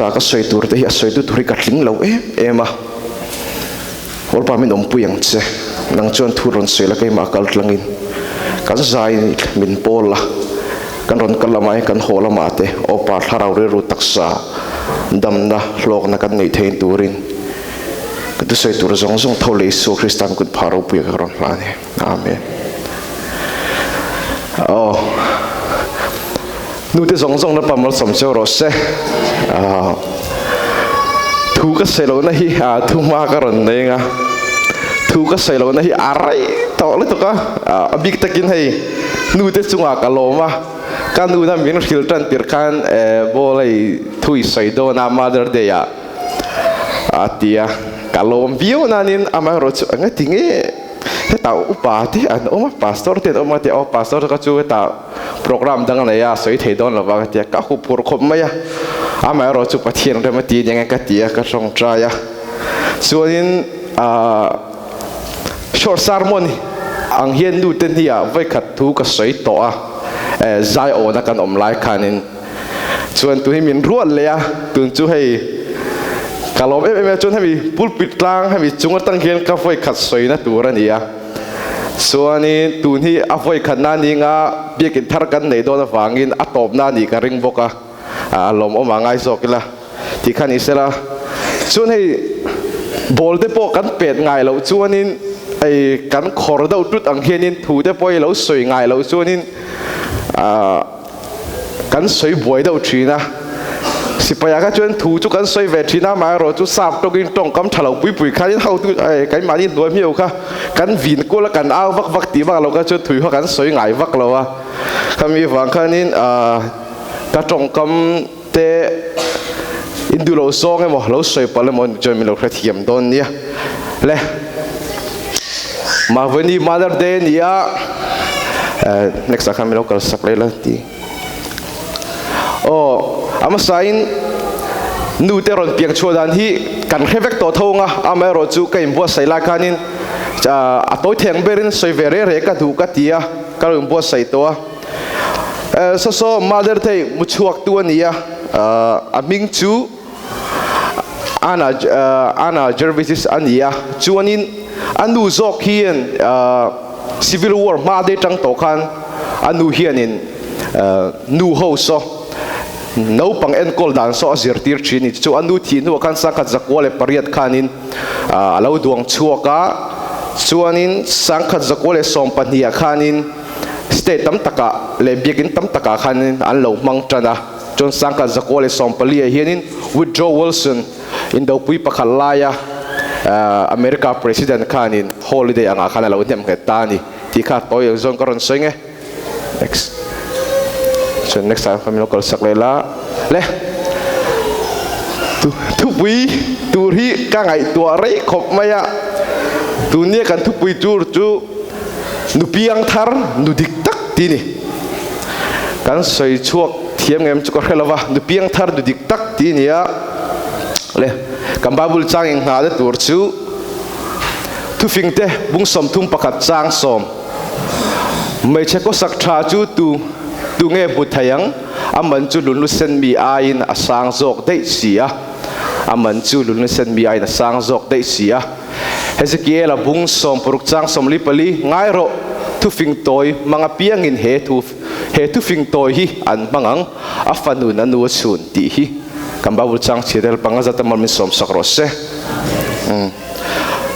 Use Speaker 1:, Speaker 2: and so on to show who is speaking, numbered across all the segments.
Speaker 1: ka soi tur te hi soi tu turi ka tling lo ema hol pa min om puyang che nang chuan thu ron soi la kai ma kal tlangin kan zai min pol la kan ron kalamai kan hola mate opa tharau re ru taksa damna hlok na kan nei thein turin tu soi tur zong zong thole su Kristan kut pharo puya ka ron lani amen nu te zong zong na pamal som cheu ro se thu ka selo na hi thu ma ka ron nei nga thu ka selo na hi arai to le to ka abik takin hei nu te chunga ka loma kan nu na min filtran tir kan bolai thui sai do na mother day ya atia kalom view nanin ama ro chu anga tinge he ta upati an oma pastor te oma te o pastor ka chu ta program dang na ya soi thei don la ba te ka khu pur khom ma ya ama ro chu pathian re ma ti nyang ka tia ka song tra ya suin short sermon ang hian nu ten hi vai khat thu ka soi to zai o na kan om lai khanin chuan tu hi min ruat le ya tun chu hei kalom em chun hemi pulpit tlang hemi chunga tang hian ka voi khat soi na tur ania suani tun hi a voi khat na ni nga biakin thar kan nei do na wangin a top na ni ka ring boka lom o mangai zokila ti khan isela chun hei bol te po kan pet ngai lo chuanin ai kan khor do tut ang hianin thu te poi lo soi ngai lo chuanin kan soi boi do thina sipaya ka chuan thu chu kan soi ve thina ma ro chu sap to kin tong kam thalo pui pui khain hau tu kai mani noi miu kha kan vin ko la kan aw vak vak ti wak lo ka chu thui ho kan soi ngai vak lo wa kami wang khanin ka tong kam te indulo song emo lo soi pale mon jo mi lo kha thiam don nia le ma vani mother day nia next kami lo kal sak le la ti ama sain nu te ron piang chodan hi kan khevek to thonga ama ro chu kai bo sai la khanin a toi theng berin soi vere re ka du ka tia ka rum bo sai to so mother thei mu chuak tu ania a ming chu ana Jervis ania chuanin anu zok hian civil war ma de tang to khan anu hianin nu ho so no pang en kol dan so azir tir chini chu anu thi nu kan sa khat zakwale pariat khanin alo duang chuaka chuanin sangkhat zakwale som pania khanin state tam taka le biakin tam taka khanin an lo mang tana chon sangkhat zakwale som palia hianin Woodrow Wilson in do pui pakhalaya America president khanin holiday anga khana lo nem ke tani ti kha toy zon karon soinge next so next time kami lokal saklela le tu pui tur hi ka ngai tua rei khop maya tu nia kan tu pui tur chu nu piang thar nu dik tak ti ni kan soi chuak thiam ngem chu ka khelawa nu piang thar nu dik tak ti nia le kam babul chang ing na de tur chu tu fing te bung som thum pakhat chang som mai che ko sak tha chu tu nge buthayang aman chu lun sen mi ain asang zok dei sia aman chu lun sen mi ain asang zok dei sia Hezekiel bung som puruk chang som lipali ngai ro tu fing toy manga piang in he tu fing toy hi an mangang afanu na nu chun ti hi kamba bul chang chirel panga zata mal min som sakro se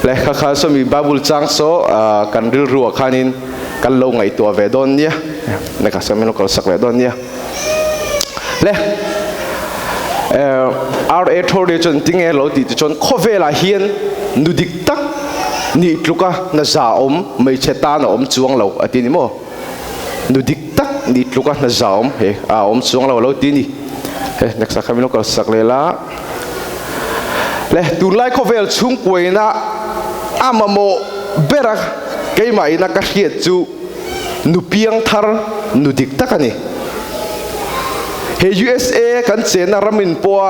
Speaker 1: le kha so mi babul chang so kan ril ruwa khanin kan lo ngai tua ve don nia ne ka sa min ko sak ve don nia le RA thori chon tinge lo ti chon khovela hian nudik tak ni tluka na za om mai cheta na om chuang lo atini mo nudik tak ni tluka na za om he om chuang lo ti ni he next sa min ko sak le la le tu lai khovel chung koina amamo berak cái máy nó cắt hiện chú nụ piang thar nụ dik takani he USA kan chen na ramin po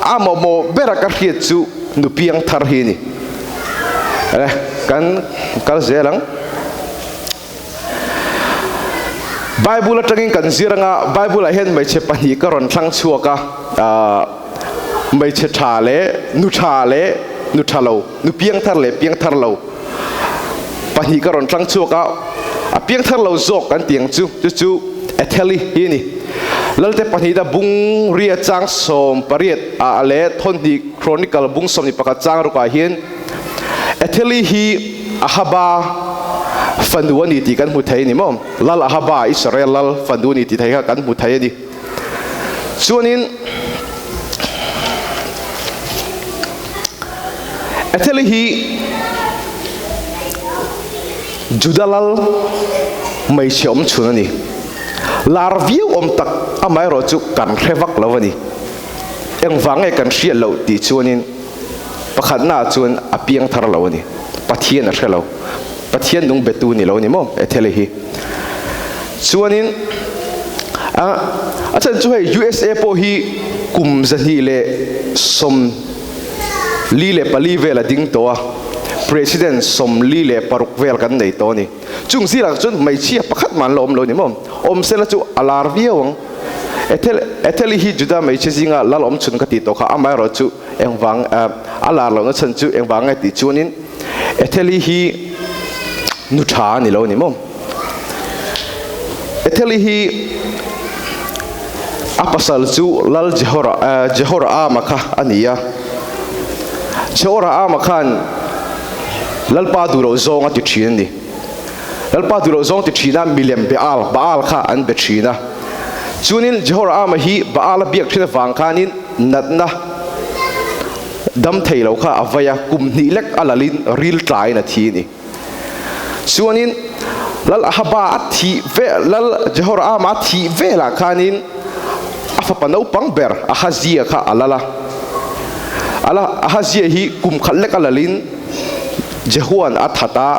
Speaker 1: amamo bera cắt hiện chú nụ piang thar hi ni kan kal zelang Bible atangin kan ziranga Bible ahen mai che pani karon thlang chuaka ไม่เชชาเลนุชาเลนุชาโลนุเปียงทารเลเปียงทารโลปะฮีก็รอนตั้งชัวก็เปียงทารโลจกกันเตียงจูเอเทลีฮีนี่แล้วแต่ปะฮีดาบุงเรียจังสมปริยเลทนดีโครนิคลบุงสมนิปกจังรุกาฮีนเอเทลีฮีฮับาฟันดูนี่ที่กันมุทัยนี่มั้งลลฮับาอิสราเอลลฟันดูนี่ที่ไทยกันมุทัยนี่ส่วนนี้เอเทลีฮีจุดลลไม่เชื่อมชุนนี่ลาร์วิวตักอาไม่รู้จุกันเทวักแล้ววันนี้ยังฟังไอ้กันเชียร์เราที่ส่วนนี้ประคันหน้าส่วนอภิยังทาร์แล้ววันนี้ปะเทียนอะไรเราปะเทียนนุ่งเบตูนี่เรานี่มั้งเอเทลีฮีส่วนนี้อาจารย์ช่วย USA พอฮีกุมจะฮีเลสมลีเลปลีเวลดิ้งตัว President สมลีเลปรุกเวลกันในตัวนี้จุงสิหลักจนไม่เชี่ยประคัดมันลมเรานี่มั้งเสร็จแล้วจุอาลาร์วิวเอเทลีฮีจุดาไม่เชื่อจริงอ่ะแล้วชุนกติตัวเขาไม่รู้จุเอ็งวังอาลาร์เราเนี่ยฉันจุเอ็งวังไอ้ติจุนี้เอเทลีฮีนุชานี่เรานี่มั้งเอเทลีฮีอาปัสสัลจูลลเจโฮราอามาค่ะอันนี้อ่ะเจโฮราอามาค่ะลลปาดูเราซองติดชีนนี่ลลปาดูเราซองติดชีน่ะมิลเลมเบอาลค่ะอันเบชีน่ะจูนินเจโฮราอามาฮีบาลเบียกที่ฟังขานินนัดนะดำเทลเราค่ะอวัยกุมนี่เล็กอาลลินรีลไตน์นาทีนี่ส่วนนี้ลลฮับาทีเวลลเจโฮราอามาทีเวลาขานินอาฟปนเอาปังเบอร์อาฮาซีค่ะอาฮาซีฮีกุมขันเล็กอาลลินเจฮวนอัฐตา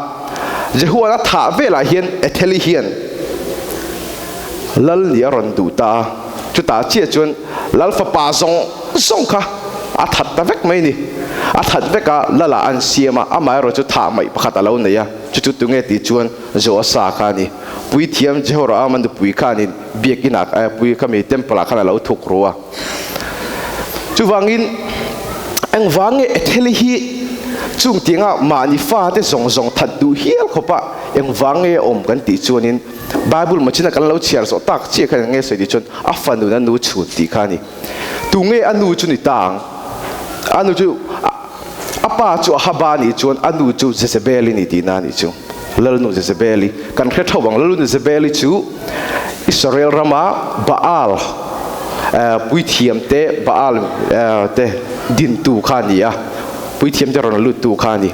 Speaker 1: เจฮวนอัฐาเวลาเฮียนเอเทลีเฮียนลลเนียรันดูตาจุดตาเชี่ยจวนลลฟปาซงค่ะอัฐตาเวกไม่นี่อัฐตาเวกลลอันเสียมาอาไม่รู้จุดถามไม่ประคัตเราเนี่ยจุดตรงนี้ติจวนโจสาขานี่ปุยเทียมเจฮรามันดูปุยขานี่เบียกินักปุยขามีเต็มปลาขนาดเราทุกรัวจุดวังอินเอ็งวังเอเทลีฮีจุงเตียงมานิฟ้าที่ส่งทัดดูเฮียลเขาปะยังวังกันติจวนินไบเบิลมันชินักันเราเชียร์สตักเชียร์กันเงี้ยสวยดีจนอัฟฟันดูนั้นนูชุดตีขานี่ตุงอันนูจุนิต่างอันนูจูอาป้าจูฮับานี่จวนอันนูจูเจสเบลีนี่ตีนานี่จูแล้วนูเจสเบลีกันแค่เท่าวังแล้วนูเจสเบลีจูอิสราเอลรามาบาอัลปุยเทียมเตบาอัลเตดินตูขานี่อะปุยเทียมจะรอนลุตูขานี่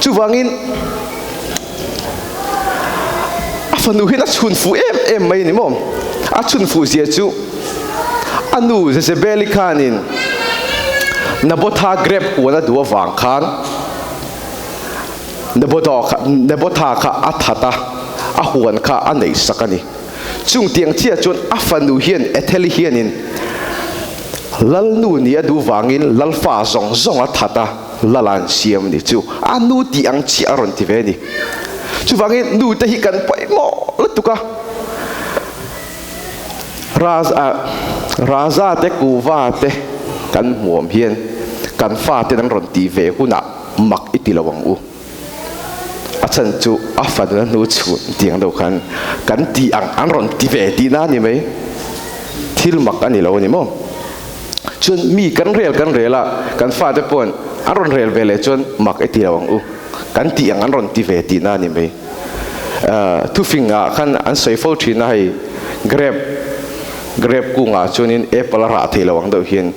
Speaker 1: จูวังอินฟันดูเห็นชุนฟูเอ็มไม่นี่มั้งชุนฟูเสียจูอันนูเจสเบลีขานินนับท่าเกรบหัวนัดดูวังขานนับท่าข้าอัฐตาหัวข้าอันไหนสักนี่จุงเตียงเชี่ยจนฟันดูเห็นเอเทลีเฮียนินลลนูนี่ดูวังอินลลฟ้าซงอัฐตาลลันเสียมนี่จูอันนูตีอังชีอารอนที่เวนี่จูวังอินนูแต่ฮิกันไปหมอแล้วตุกะราซาเตกูวาเตกันหัวเพียนกันฟ้าเตนั้นรอนตีเวหุนะมักอิติละวังอูอาจารย์จูอัฟฟันนั้นนูชูเตียงเดียวกันตีอังรอนตีเวตีนั่นนี่ไหมทิลมักอันนี้เราเนี่ยมั้งจนมีกันเรียลละกันฟ้าเตปนอันรอนเรียลเวลจนมักอิติละวังอูกันตีอังรอนตีเวตีนั่นนี่ไหมทุฟิงกันอันใส่ฟูทีน่าให้เกรบกุ้งจนนี้ปลาราเทละวังเดียวเห็น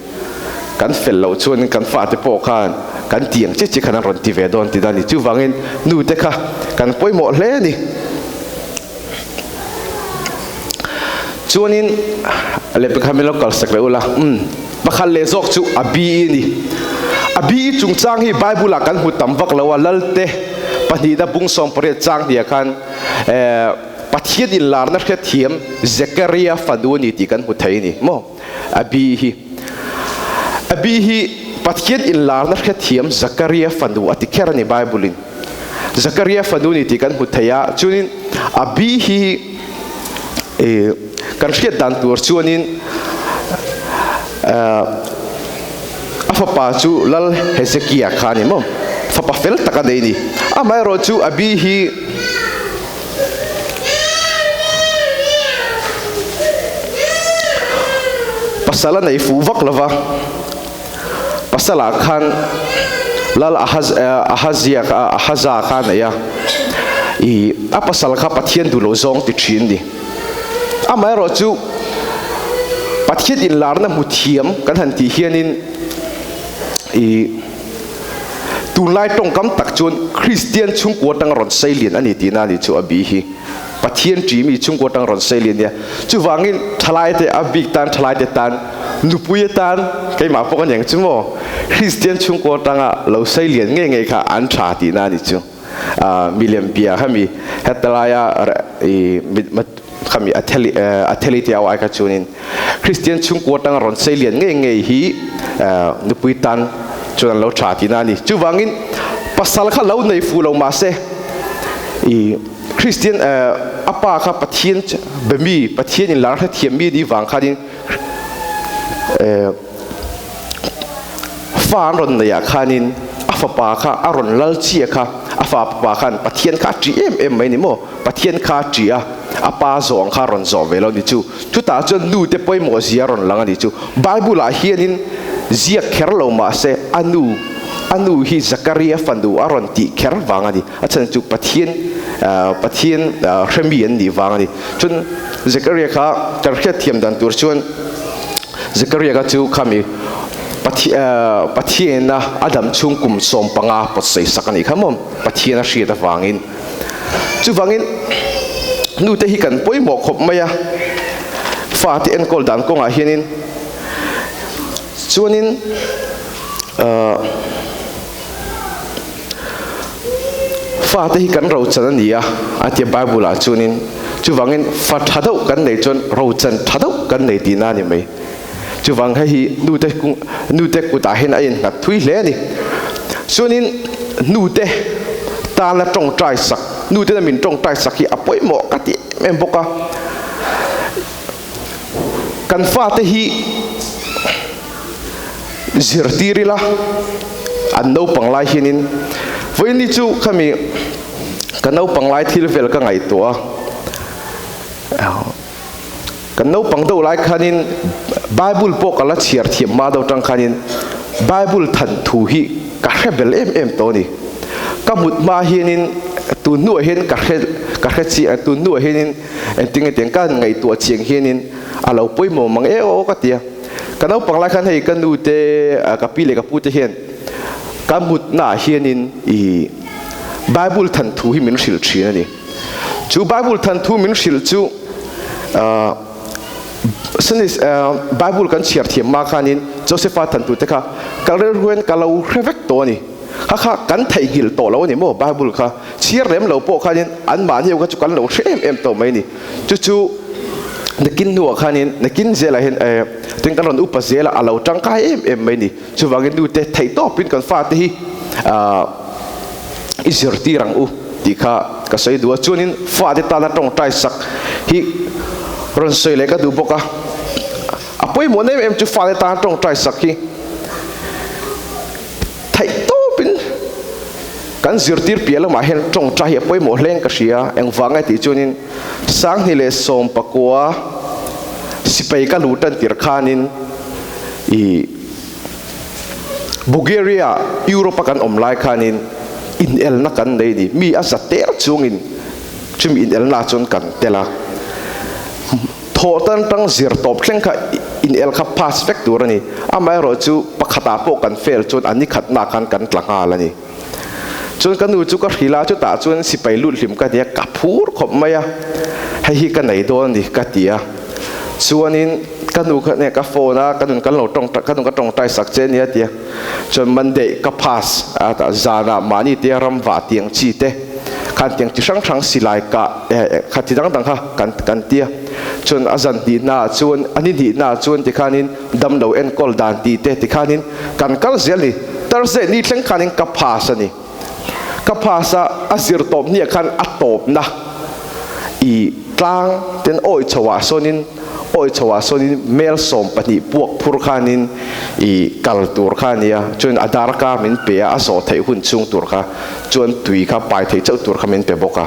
Speaker 1: กันเฟลเราชวนกันฟาดที่โปกันกันเตียงจิ๊กขนาดรอนทีเวดอนที่ด้านนี้จู่วังอินนูเด็กค่ะกันป่วยหมดเลยนี่ชวนนี้อะไรเป็นคำเมลกัลสักเลยอุละบักฮัลเลซอกจู่อบีนี่อบีจุงจางฮีไบเบิลกันหุดตั้มวักแล้วว่าลลเตปนีดาบุงสอมเปรตจางเดียกันปัจเจียดินลาร์นักเทียมเซคาริยาฟันดูนี่ที่กันหุดไทยนี่มั้งอบีฮีปัจเจียดินลาร์นักเทียมเซคาริยาฟันดูอธิเคราในไบเบิลินเซคาริยาฟันดูนี่ที่กันหุดไทยจุนินอบีฮีกันเชียดันตัวจุนิน pa chu lal Hezekiah khani mom fa pa fel taka dei ni amai ro chu abi hi pasala nei fu vak lova pasala khan lal Ahazia khan ya i apasal kha pathian du lo zong ti thin ni amai ro chu pathian in larna muthiam kan han ti hianin i tunlai tong kam tak chun Christian chung ko tang ron sailian ani tina ni chu abi hi pathian ti mi chung ko tang ron sailian ya chu wangin thalai te abik tan thalai te tan nupuya tan kai ma pok yang chu mo Christian chung ko tang a lo sailian nge nge kha an tha tina ni chu William Pia kami hetalaya i kami atheli ti awai ka chunin Christian chung ko tang ron sailian nge nge hi nupui tan chuan lo tha ti na ni chu wangin pasal kha lo nei fu lo ma se i Christian apa kha pathian bemi pathian in lar kha thiam mi di wang kha din fa ron ya khanin afa pa kha aron lal chi kha afa pa khan pathian kha ti em mai ni mo pathian kha ti a apa zong kha ron zo ve lo ni chu ta chuan nu te poi mo zia ron lang ani chu Bible a hianin zia kher lo ma se anu hi Zakaria fandu aron ti kher wang ani achan chu pathian remian ni wang ani chun Zakaria kha tarkhe thiam dan tur chuan Zakaria ka chu khami pathian na adam chung kum som panga pot sei sakani khamom pathian a hria ta wangin chu wangin nu te hi kan poi mo khop maya fa ti en kol dan ko nga hianin chuanin fa te hi kan ro chan ania atia Bible a chunin chu wangin fa thadau kan nei chon ro chan thadau kan nei ti na ni mai chu wang hi nu te ku ta hen a in na thui hle ni chuanin nu te ta la tong trai sak nu te min tong trai sak hi apoi mo ka ti em boka kan fa te hi zirtirila an no panglai hinin voini chu khami kan no panglai thil vel ka ngai to kan no pang do lai khanin Bible po kala chiar thiam ma do tang khanin Bible than thu hi ka rebel em to ni kamut ma hinin tu nu hen ka chi tu nu henin enting teng kan ngai to chiang hinin alo poi mo mang e o ka tia kanau panglai khan hei kanu te kapile kapu te hian kamut na hianin i Bible than thu hi min hril thina ni chu Bible than thu min hril chu sanis Bible kan chiar thiam ma khanin Josepha than tu te kha kalrer huen kalau revek to ni kha kan thai hil to lo ni mo Bible kha chiar lem lo po khanin an ma ni ka chu kan lo em to mai ni chu nakin nu khanin nakin zela hen tin kan ron upa zela alo tangka em mai ni chu wangin nu te thai to pin kan fa te hi izir tirang u tikha ka sei du chunin fa de ta na tong tai sak hi ron sei le ka du boka apoi mo nem em chu fa de ta tong tai sak hi thai to pin kan zir tir piala ma hen tong tai apoi mo hleng ka sia eng wanga ti chunin sang ni le som pakwa sipai ka lutan tir khanin i Bulgaria Europe kan omlai khanin in el na kan nei ni mi asa ter chungin chumi in el na chon kan tela thotan tang zir top thleng kha in el kha pass factor ani amai ro chu pakhata po kan fel chon ani khat na kan tlanga lani chon kanu chu ka hila chu ta chon sipai lut hlim ka dia kapur khop maya hi ka nei don ni ka tia chuanin kanu kha ne ka phone kanun kan lo tong kanun ka tong tai sak chen nia tia chon Monday ka pass ata zana mani tia ram wa tiang chi te kan tiang chi sang silai ka kha ti dang dang kha kan tia chon azan di na chuan ani di na chuan ti khanin dam lo en kol dan ti te ti khanin kan kal zeli tarse ni thleng khanin ka pass ani ka phasa azir top ni khan atop na i tlang ten oi chawa sonin oi chawa sonin mel som pani puak phur khanin I kal tur khania chun adar ka min pe a so thei hun chung tur kha chun tui kha pai thei chau tur kha min pe boka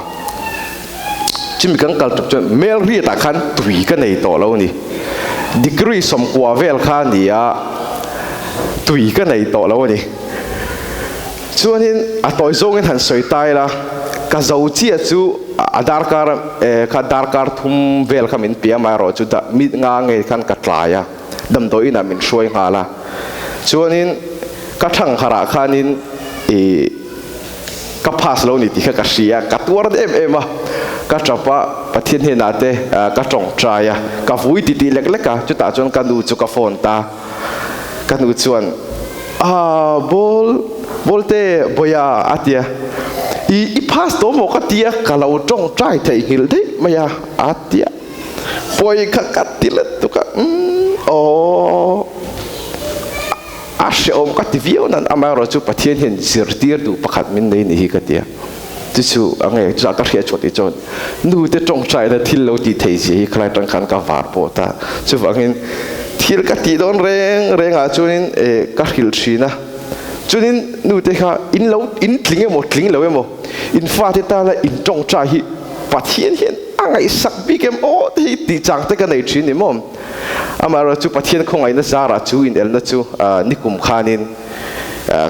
Speaker 1: chim kang kal chun mel ri ta khan tui ka nei to lo ni degree som kwa vel khania tui ka nei to lo ni chuanin a toy zong in han soi tai la ka zo chi chu adar kar thum vel khamin pia ma ro chu da mi nga nge khan ka tlaya dam do ina min shoi nga la chuanin ka thang khara khanin ka phas lo ni ti kha ka sia ka tur em a ka chapa pathian he na te ka tong traya ka vui ti ti lek lek ka chu ta chon ka nu chu ka phone ta ka nu chuan bol te boya atia I pass to mo ka tia ka lo tong trai thei hil dei maya atia poi ka katil tu ka ashe om ka ti vio nan amaro chu pathian hin sirtir du pakhat min nei ni hi ka tia chu ange cha ka khia choti chon nu te tong trai da thil lo ti thei ji khlai tang khan ka var po ta chu wangin thil ka ti don reng a chunin ka khil thina chunin nu te kha in tling lo emo in fa te ta la in tong cha hi pathian hian angai sak bi kem o te ti chang te ka nei thin ni mom amaro chu pathian khongai na zara chu in el na chu nikum khanin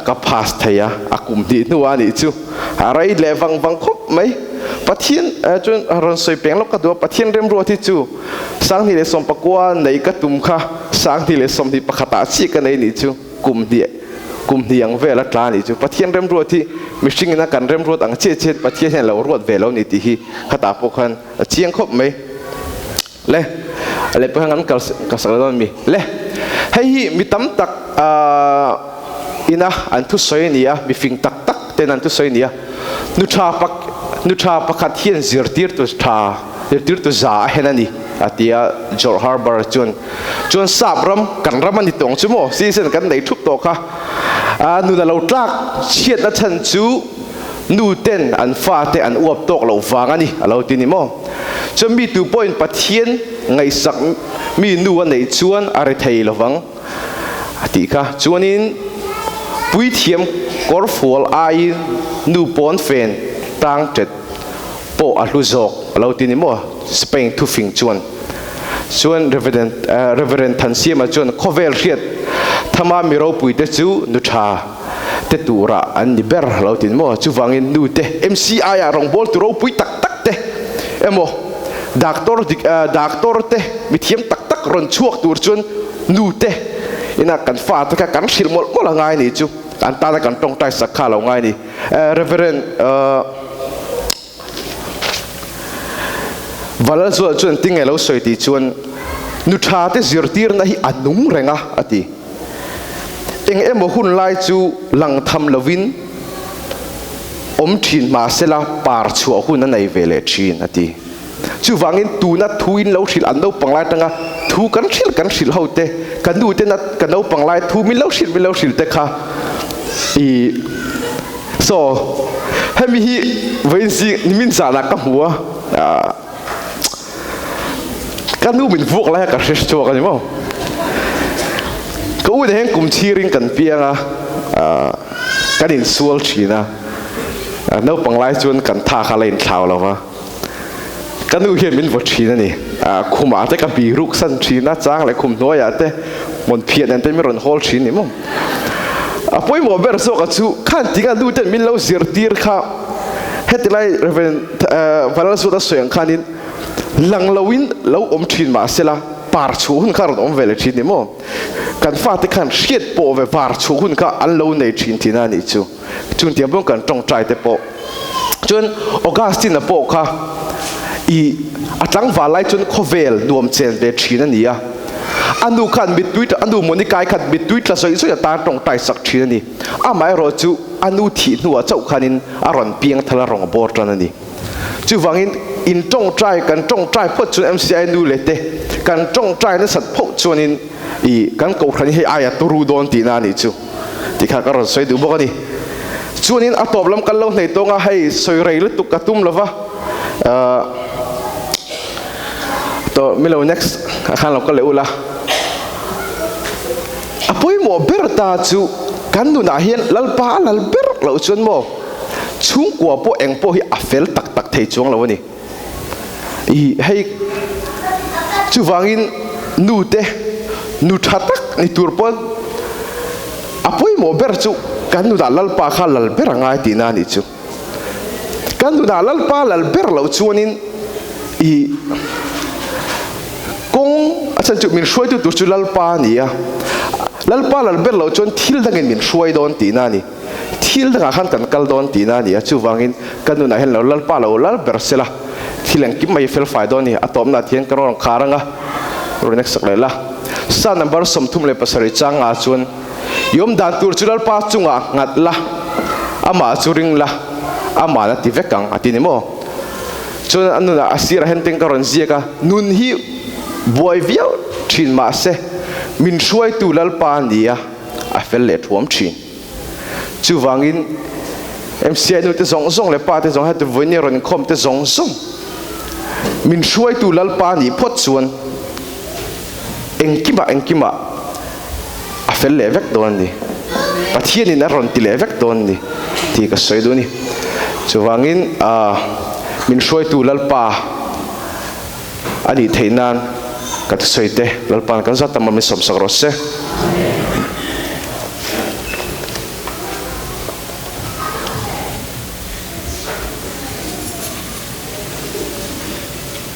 Speaker 1: ka pass thaya akum di nu ani chu arai le wang khop mai pathian chun ron soi peng lok ka do pathian rem ro thi chu sang ni le som pakwa nei ka tum kha sang ni le som di pakhata chi ka nei ni chu kum diang vela tla ni chu pathian rem ro thi mishing na kan rem ro ang che pathian hen lo ro velo ni ti hi khata po khan chiang khop mai le pa ngan ka sa mi le hei mi tam tak ina an thu soi nia mi fing tak ten an tu soi nia nu tha pakhat hian zirtir tu za henani atia jor harbor chun sabram kan ramani tong chumo season kan nei thup to kha nu da lo tlak chiat na chan chu nu ten an fa te an uap tok lo wangani alo ti ni mo chumi 2 point pathian ngai sak mi nu an nei chuan are thei lowang ati kha chuanin pui thiam kor fual ai nu pon fen tang tet po a hlu zok alo ti ni mo spain thu fing chuan reverend than siam a chuan khovel riat thama mi ro pui te chu nu tha te tura an ni ber alo ti ni mo chu wangin nu te mci a rong bol tu ro pui tak te emo doctor te mi thiam tak ron chuak tur chuan nu te ina kan fa ta kan sil mol ngai ni chu kan ta kan tong tai sakha lo ngai ni reverend valal zo chuan ting elo soi ti chuan nu tha te zirtir na hi anung renga ati eng emo hun lai chu lang tham lovin om thin ma sela par chu hun na nei vele thin ati chu wangin tu na thuin lo thil an lo panglai tanga thu kan thil hote kan du te na kan lo panglai thu mi lo thil te kha so hemi hi vensi nimin sala ka huwa kan nu min vuk la ka hres chu ka ni mo ko u de hen kum thiring kan pianga kan in sual thina no panglai chuan kan tha kha lein thlau lawa kan nu hian min vo thina ni khuma te ka bi ruk san thina chang le khum noya te mon phian an te mi ron hol thin ni mo apoi mo ber so ka chu khan tinga du te min lo zirtir kha hetilai reverend valal su da soyang khanin lang lawin lo om thin ma sela par chu hun kha ron om vele thin ni mo kan fa te khan hriat po ve var chu hun kha an lo nei thin thina ni chu chun tiam bong kan tong trai te po chun augustine po kha atlang walai chun khovel nuam chen ve thina nia anu khan bitui anu moni kai khat bitui tla soi soi ta tong tai sak thina ni amai ro chu anu thi nuwa chau khanin aron piang thala rong bor tan ni chu wangin in tong trai kan tong trai phot chu mci nu lete kan tong trai na sat pho chuanin kan ko khani he aya turu don ti na ni chu ti kha ka ron soi du bo ni chuanin a toplam kan lo nei tonga hei soi rei lu tu ka tum lova to milo next khan lo ka le ula apoi mo ber ta chu kan nu na hian lalpa lalber lo chun mo chung kwa po eng po hi afel tak tak thei chuang lo ni I hei chu wangin nu te nu thatak ni turpon apoi mo ber chu kan nu da lalpa kha lalber anga ti na ni chu kan nu da lalpa lalber lo chuanin I kong asan chu min shoi tu chu lalpa ni ya lalpa lalber lo chon thil dangin min shoi don ti na ni thil danga khan kan kal don ti na ni chu wangin kan nu na hen lo lalpa lo lalber sela thilang kim mai fel fai don ni atom na thian karong kharanga ro next sak la sa number som thum le pasari changa chun yom dan tur chulal pa chunga ngat la ama churing la ama na ti vekang atini mo chun anu na asira henteng karon ziaka nun hi boy viau thin ma se min shuai tu lal pa nia a fel le thuam thin chu wangin mca nu te zong zong le pa te zong ha te voini ron khom te zong zong min shuai tu lal pa ni phot chuan engkima a fel le vek don ni pathian in a ron ti le vek don ni ti ka soi do ni chu wangin min shuai tu lal pa ani theinan ka soi te lal pan kan zat tam mi som sak ro se